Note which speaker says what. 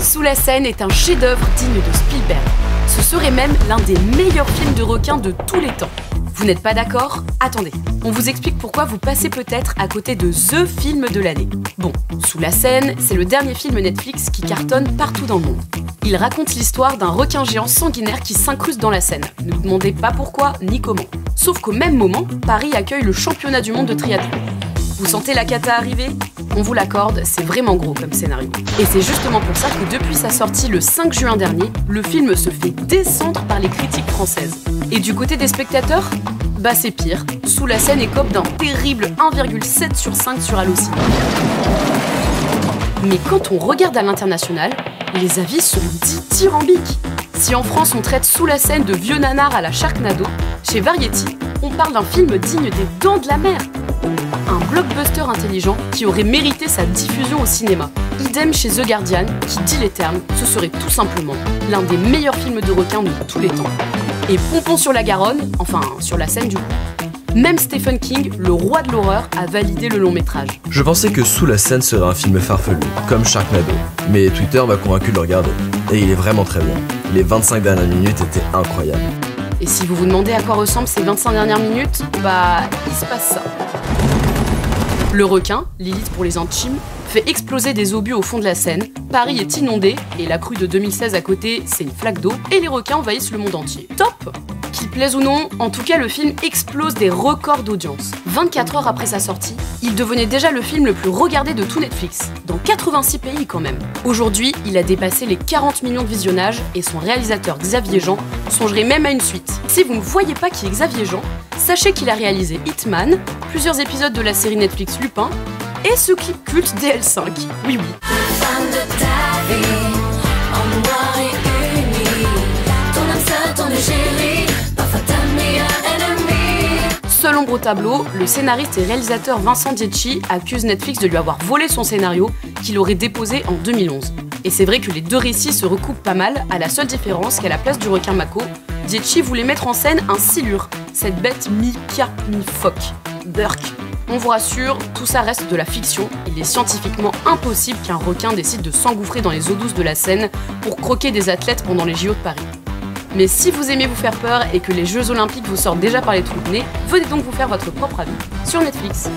Speaker 1: Sous la Seine est un chef-d'œuvre digne de Spielberg. Ce serait même l'un des meilleurs films de requins de tous les temps. Vous n'êtes pas d'accord? Attendez, on vous explique pourquoi vous passez peut-être à côté de THE film de l'année. Bon, Sous la Seine, c'est le dernier film Netflix qui cartonne partout dans le monde. Il raconte l'histoire d'un requin géant sanguinaire qui s'incruste dans la Seine. Ne vous demandez pas pourquoi ni comment. Sauf qu'au même moment, Paris accueille le championnat du monde de triathlon. Vous sentez la cata arriver? On vous l'accorde, c'est vraiment gros comme scénario. Et c'est justement pour ça que depuis sa sortie le 5 juin dernier, le film se fait descendre par les critiques françaises. Et du côté des spectateurs? Bah c'est pire, Sous la Seine écope d'un terrible 1,7 sur 5 sur Allociné. Mais quand on regarde à l'international, les avis sont dithyrambiques. Si en France on traite Sous la Seine de vieux nanar à la Sharknado, chez Variety, on parle d'un film digne des Dents de la Mer. Un blockbuster intelligent qui aurait mérité sa diffusion au cinéma. Idem chez The Guardian, qui dit les termes, ce serait tout simplement l'un des meilleurs films de requins de tous les temps. Et pompons sur la Garonne, enfin sur la Seine du coup. Même Stephen King, le roi de l'horreur, a validé le long métrage.
Speaker 2: Je pensais que Sous la Seine serait un film farfelu, comme Sharknado, mais Twitter m'a convaincu de le regarder. Et il est vraiment très bien. Les 25 dernières minutes étaient incroyables.
Speaker 1: Et si vous vous demandez à quoi ressemblent ces 25 dernières minutes, bah il se passe ça. Le requin, Lilith pour les intimes, fait exploser des obus au fond de la Seine, Paris est inondé, et la crue de 2016 à côté, c'est une flaque d'eau, et les requins envahissent le monde entier. Top! Qu'il plaise ou non, en tout cas le film explose des records d'audience. 24 heures après sa sortie, il devenait déjà le film le plus regardé de tout Netflix, dans 86 pays quand même. Aujourd'hui, il a dépassé les 40 millions de visionnages, et son réalisateur Xavier Jean songerait même à une suite. Si vous ne voyez pas qui est Xavier Jean, sachez qu'il a réalisé Hitman, plusieurs épisodes de la série Netflix Lupin, et ce clip culte DL5. Oui, oui. Seul ombre au tableau, le scénariste et réalisateur Vincent Dietschy accuse Netflix de lui avoir volé son scénario qu'il aurait déposé en 2011. Et c'est vrai que les deux récits se recoupent pas mal, à la seule différence qu'à la place du requin Mako, Dietschy voulait mettre en scène un silure, cette bête mi-cat, mi-phoque. Burk. On vous rassure, tout ça reste de la fiction. Il est scientifiquement impossible qu'un requin décide de s'engouffrer dans les eaux douces de la Seine pour croquer des athlètes pendant les JO de Paris. Mais si vous aimez vous faire peur et que les Jeux Olympiques vous sortent déjà par les trous de nez, venez donc vous faire votre propre avis sur Netflix.